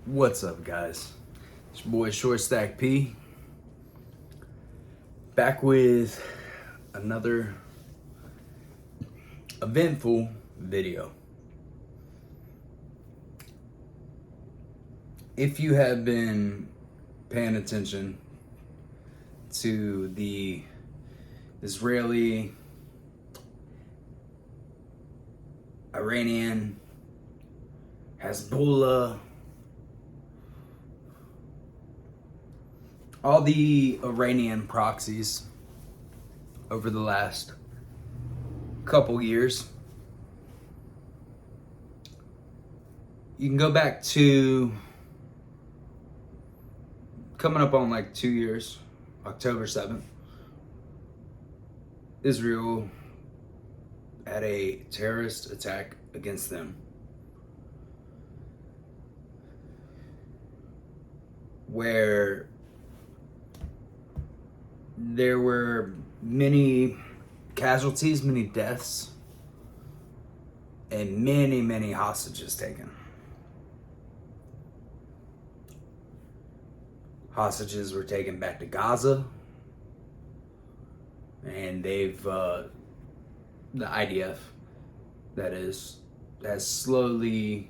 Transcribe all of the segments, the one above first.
What's up, guys? It's your boy Shortstack P. Back with another eventful video. If you have been paying attention to the Israeli, Iranian, Hezbollah, all the Iranian proxies over the last couple years, you can go back to coming up on like 2 years, October 7th. Israel had a terrorist attack against them, where there were many casualties, many deaths, and many hostages taken. Hostages were taken back to Gaza, and the IDF, that is, has slowly,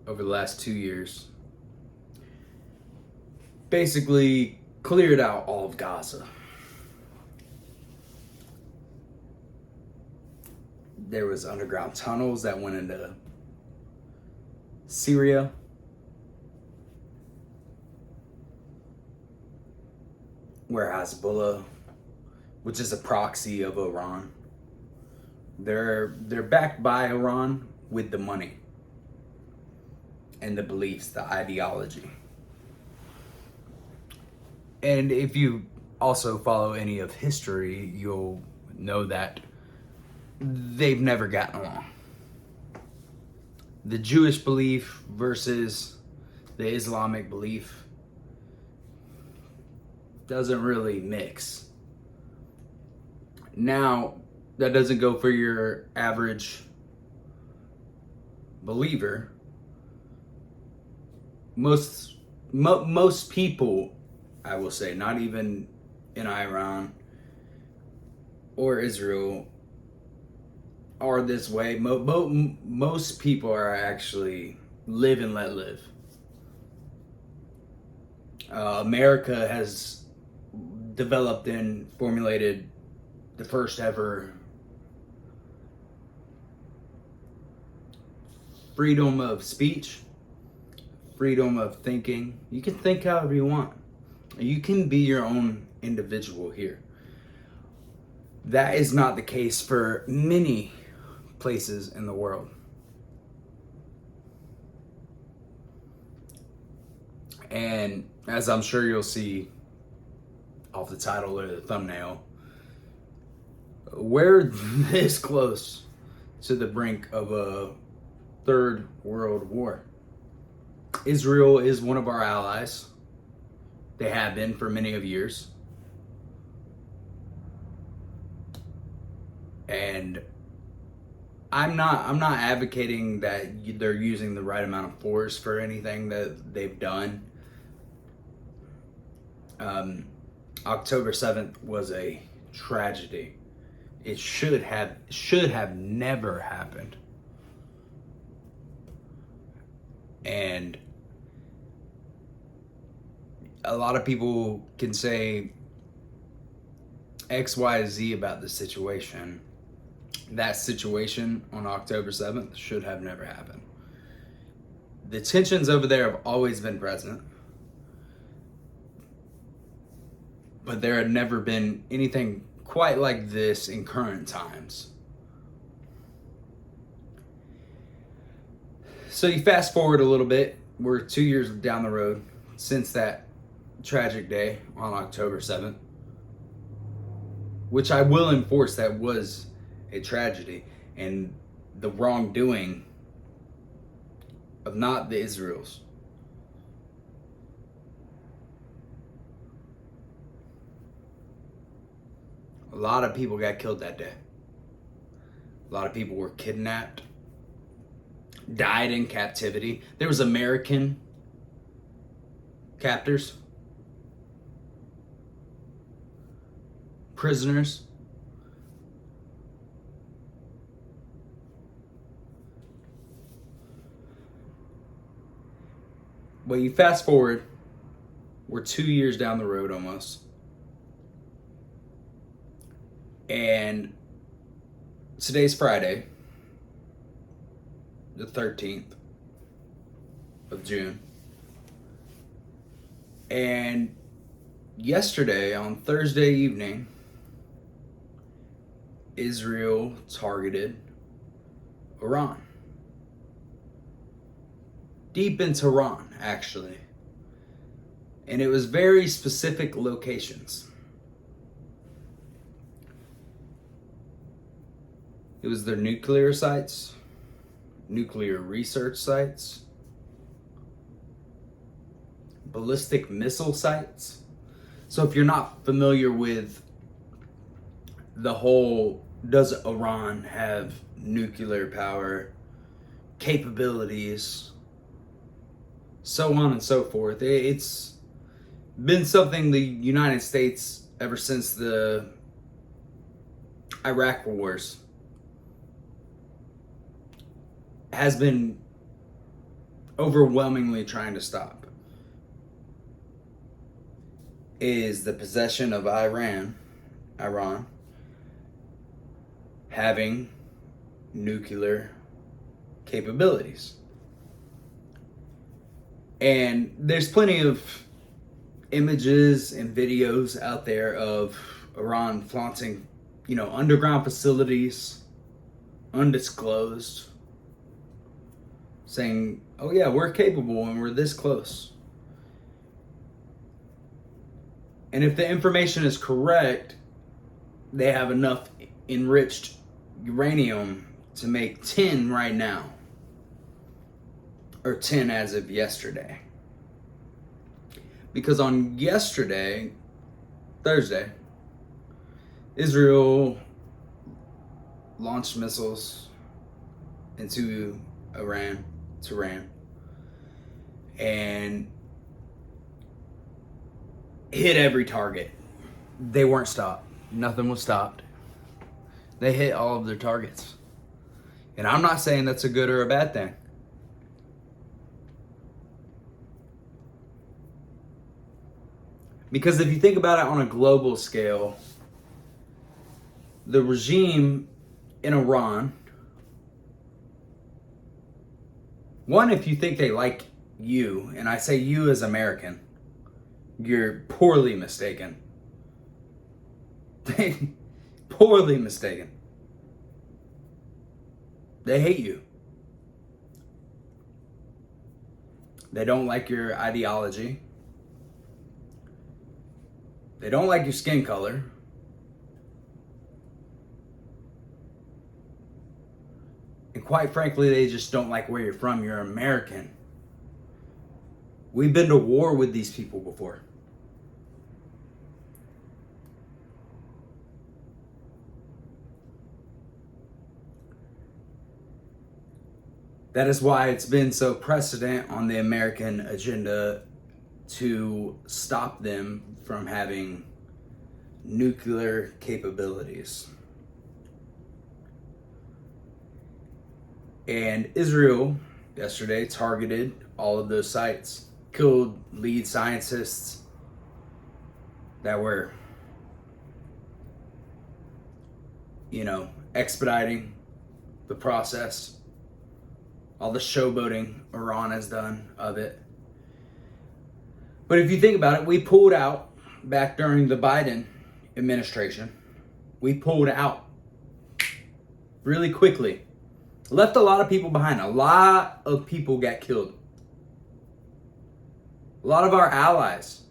over the last 2 years, basically cleared out all of Gaza. There was underground tunnels that went into Syria. Where Hezbollah, which is a proxy of Iran, they're backed by Iran with the money and the beliefs, the ideology. And if you also follow any of history, you'll know that they've never gotten along. The Jewish belief versus the Islamic belief doesn't really mix. Now, that doesn't go for your average believer. Most people, I will say, not even in Iran or Israel, are this way. Most people are actually live and let live. America has developed and formulated the first ever freedom of speech, freedom of thinking. You can think however you want. You can be your own individual here. That is not the case for many places in the world. And as I'm sure you'll see off the title or the thumbnail, we're this close to the brink of a third world war. Israel is one of our allies. They have been for many of years. And I'm not advocating that they're using the right amount of force for anything that they've done. October 7th was a tragedy. It should have never happened. And a lot of people can say X, Y, Z about the situation. That situation on October 7th should have never happened. The tensions over there have always been present, but there had never been anything quite like this in current times. So you fast forward a little bit, we're 2 years down the road since that tragic day on October 7th, which I will enforce that was a tragedy and the wrongdoing of not the Israels. A lot of people got killed that day. A lot of people were kidnapped, died in captivity. There was American captors, prisoners. Well, you fast forward, we're 2 years down the road almost. And today's Friday, the 13th of June. And yesterday, on Thursday evening, Israel targeted Iran. Deep into Iran, actually. And it was very specific locations. It was their nuclear sites, nuclear research sites, ballistic missile sites. So if you're not familiar with the whole, does Iran have nuclear power, capabilities, so on and so forth. It's been something the United States, ever since the Iraq wars, has been overwhelmingly trying to stop, is the possession of Iran having nuclear capabilities. And there's plenty of images and videos out there of Iran flaunting, underground facilities, undisclosed, saying, oh yeah, we're capable and we're this close. And if the information is correct, they have enough enriched uranium to make 10 right now. Or 10 as of yesterday. Because on yesterday, Thursday, Israel launched missiles into Tehran, and hit every target. They weren't stopped. Nothing was stopped. They hit all of their targets. And I'm not saying that's a good or a bad thing. Because if you think about it on a global scale, the regime in Iran, one, if you think they like you, and I say you as American, you're poorly mistaken. Poorly mistaken. They hate you. They don't like your ideology. They don't like your skin color. And quite frankly, they just don't like where you're from. You're American. We've been to war with these people before. That is why it's been so precedent on the American agenda to stop them from having nuclear capabilities. And Israel yesterday targeted all of those sites, killed lead scientists that were, expediting the process, all the showboating Iran has done of it. But if you think about it, we pulled out back during the Biden administration. We pulled out really quickly. Left a lot of people behind. A lot of people got killed. A lot of our allies.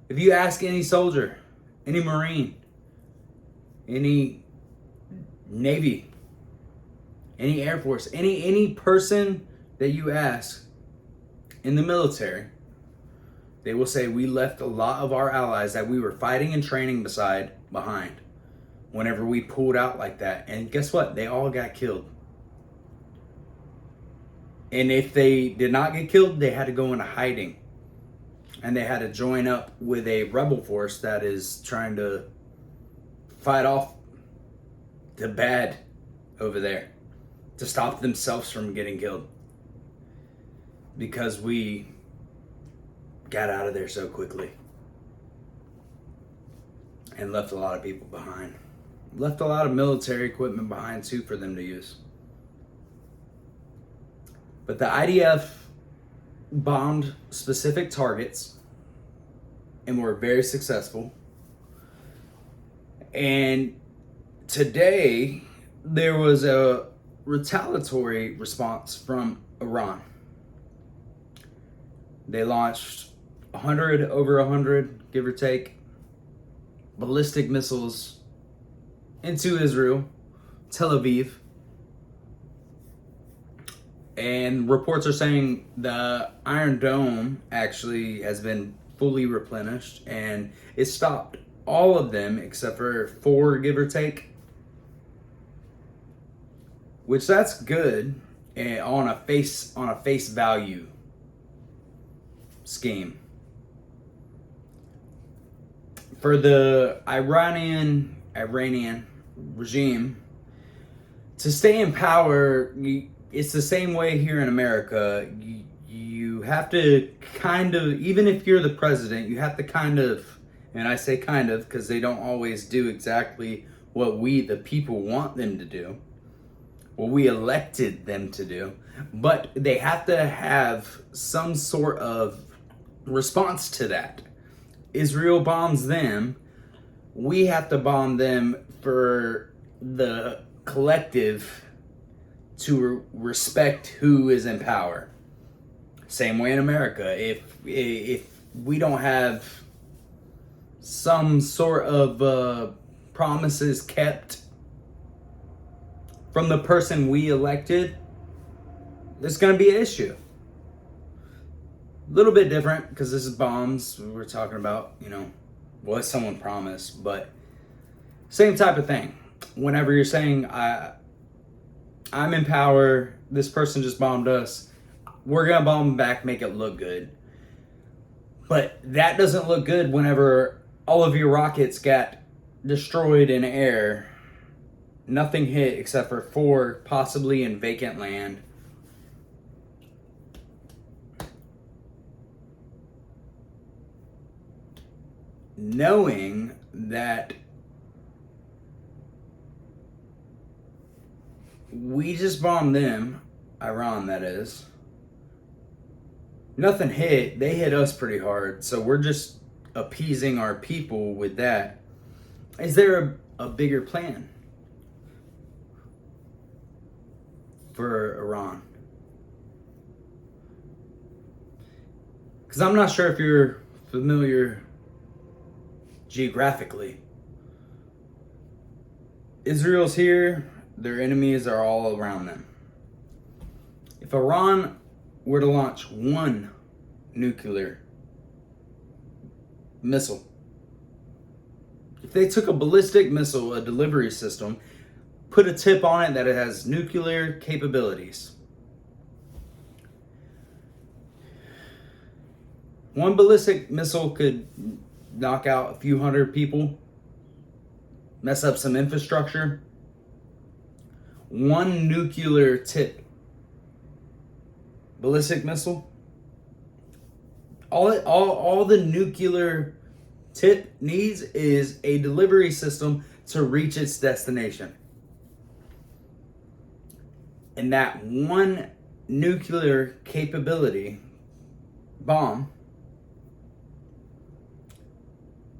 If you ask any soldier, any Marine, any Navy, any Air Force, any person that you ask in the military, they will say we left a lot of our allies that we were fighting and training behind whenever we pulled out like that. And guess what? They all got killed. And if they did not get killed, they had to go into hiding. And they had to join up with a rebel force that is trying to fight off the bad over there to stop themselves from getting killed. Because we got out of there so quickly. And left a lot of people behind. Left a lot of military equipment behind too for them to use. But the IDF bombed specific targets and were very successful. And today there was a retaliatory response from Iran. They launched over 100, give or take, ballistic missiles into Israel, Tel Aviv. And reports are saying the Iron Dome actually has been fully replenished, and it stopped all of them except for 4, give or take. Which that's good on a face value scheme. For the Iranian regime to stay in power, it's the same way here in America. You have to kind of, even if you're the president, you have to kind of, and I say kind of because they don't always do exactly what we, the people, want them to do, what we elected them to do, but they have to have some sort of response to that. Israel bombs them, we have to bomb them for the collective to respect who is in power. Same way in America. If we don't have some sort of promises kept from the person we elected, there's going to be an issue. A little bit different because this is bombs. We're talking about, what someone promised, but same type of thing. Whenever you're saying, I'm in power, this person just bombed us, we're going to bomb them back, make it look good. But that doesn't look good whenever all of your rockets got destroyed in air. Nothing hit except for 4 possibly in vacant land. Knowing that we just bombed them, Iran that is, nothing hit, they hit us pretty hard, so we're just appeasing our people with that. Is there a bigger plan for Iran? Because I'm not sure if you're familiar geographically. Israel's here, their enemies are all around them. If Iran were to launch 1 nuclear missile, if they took a ballistic missile, a delivery system, put a tip on it that it has nuclear capabilities, 1 ballistic missile could knock out a few hundred people, mess up some infrastructure. 1 nuclear tip ballistic missile, all the nuclear tip needs is a delivery system to reach its destination. And that 1 nuclear capability bomb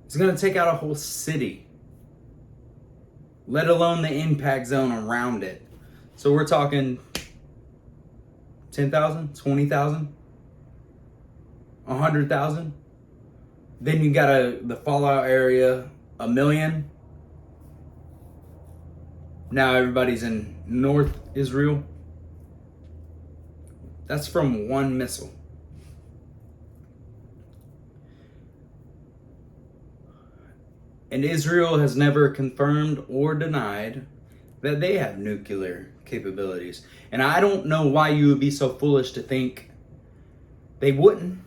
is going to take out a whole city, let alone the impact zone around it. So we're talking 10,000, 20,000, 100,000. Then you got the fallout area, 1 million. Now everybody's in North Israel. That's from 1 missile. And Israel has never confirmed or denied that they have nuclear capabilities. And I don't know why you would be so foolish to think they wouldn't.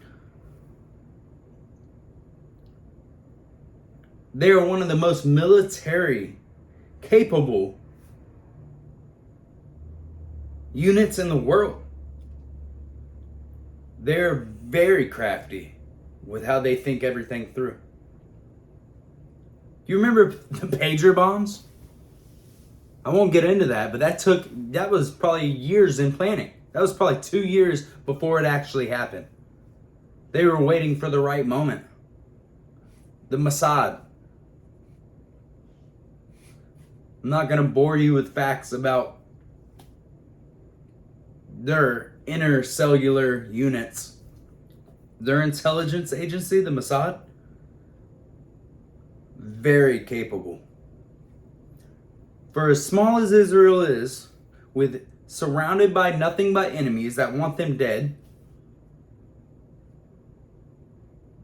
They are one of the most military capable units in the world. They're very crafty with how they think everything through. You remember the pager bombs? I won't get into that, but that was probably years in planning. That was probably 2 years before it actually happened. They were waiting for the right moment. The Mossad. I'm not going to bore you with facts about their intercellular units. Their intelligence agency, the Mossad, very capable. For as small as Israel is, with surrounded by nothing but enemies that want them dead,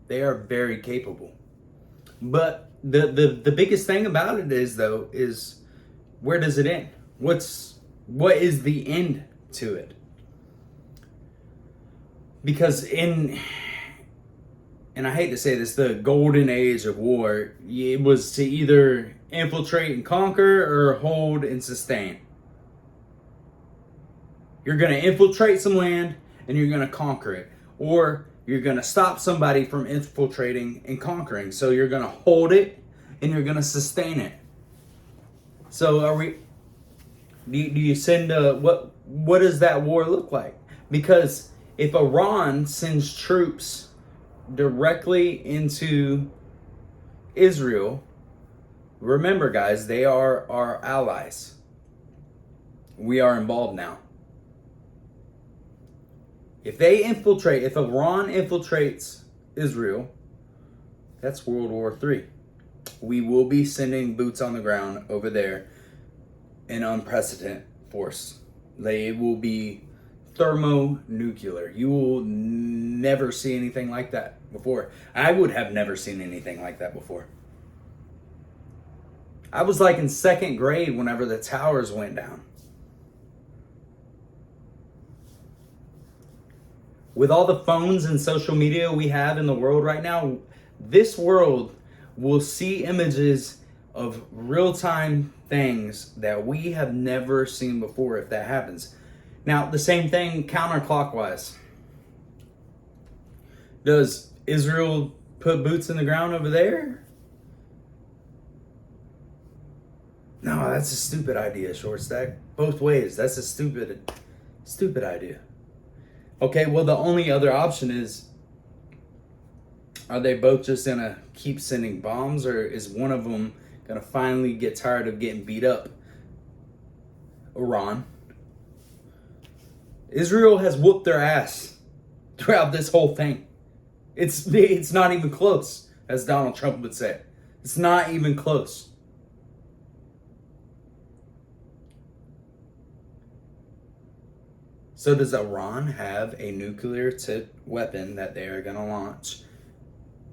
they are very capable. But the biggest thing about it is where does it end? What is the end to it? Because and I hate to say this, the golden age of war, it was to either infiltrate and conquer or hold and sustain. You're going to infiltrate some land and you're going to conquer it. Or you're going to stop somebody from infiltrating and conquering. So you're going to hold it and you're going to sustain it. So do you send what does that war look like? Because if Iran sends troops directly into Israel, remember guys, they are our allies. We are involved now. If Iran infiltrates Israel, that's World War III. We will be sending boots on the ground over there in unprecedented force. They will be thermonuclear. You will never see anything like that before. I would have never seen anything like that before. I was like in second grade whenever the towers went down. With all the phones and social media we have in the world right now, this world will see images of real-time things that we have never seen before if that happens. Now, the same thing counterclockwise. Does Israel put boots in the ground over there? No, that's a stupid idea, Shortstack. Both ways. That's a stupid idea. Okay, well, the only other option is, are they both just going to keep sending bombs, or is one of them going to finally get tired of getting beat up? Iran. Israel has whooped their ass throughout this whole thing. It's not even close, as Donald Trump would say. It's not even close. So does Iran have a nuclear tipped weapon that they are going to launch?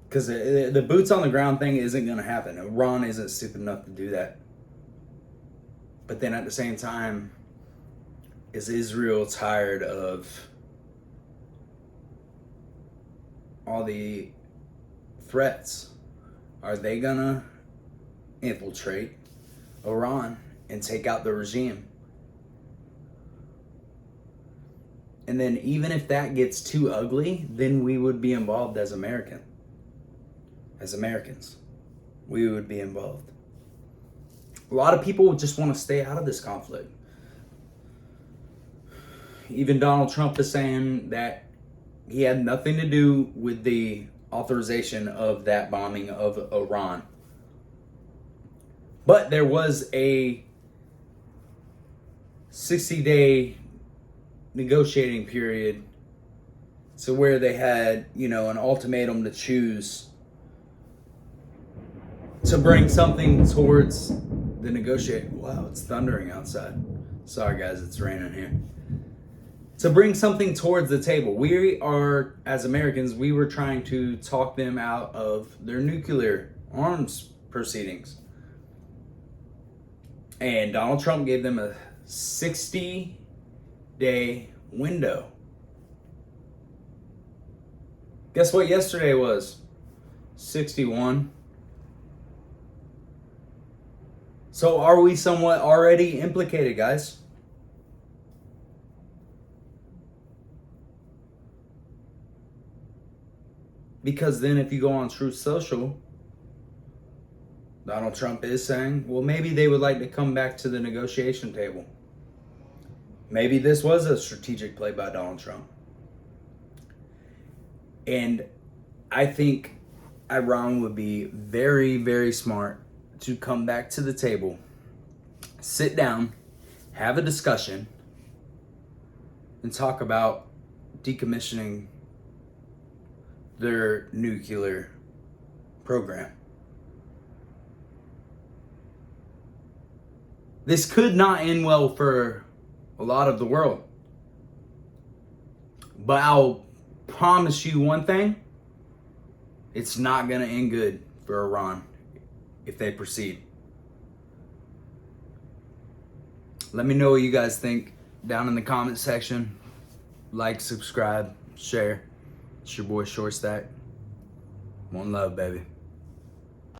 Because the boots on the ground thing isn't going to happen. Iran isn't stupid enough to do that. But then at the same time, is Israel tired of all the threats? Are they going to infiltrate Iran and take out the regime? And then even if that gets too ugly, then we would be involved as Americans. We would be involved. A lot of people just want to stay out of this conflict. Even Donald Trump is saying that he had nothing to do with the authorization of that bombing of Iran. But there was a 60-day negotiating period, so where they had, an ultimatum to choose to bring something towards the negotiating. Wow, it's thundering outside. Sorry guys, it's raining here. To bring something towards the table. We are, as Americans, we were trying to talk them out of their nuclear arms proceedings. And Donald Trump gave them a 60-day window. Guess what yesterday was? 61. So are we somewhat already implicated, guys? Because then if you go on Truth Social, Donald Trump is saying, well, maybe they would like to come back to the negotiation table. Maybe this was a strategic play by Donald Trump. And I think Iran would be very, very smart to come back to the table, sit down, have a discussion, and talk about decommissioning their nuclear program. This could not end well for a lot of the world. But I'll promise you one thing, it's not going to end good for Iran if they proceed. Let me know what you guys think down in the comment section. Like, subscribe, share. It's your boy Shortstack. One love, baby.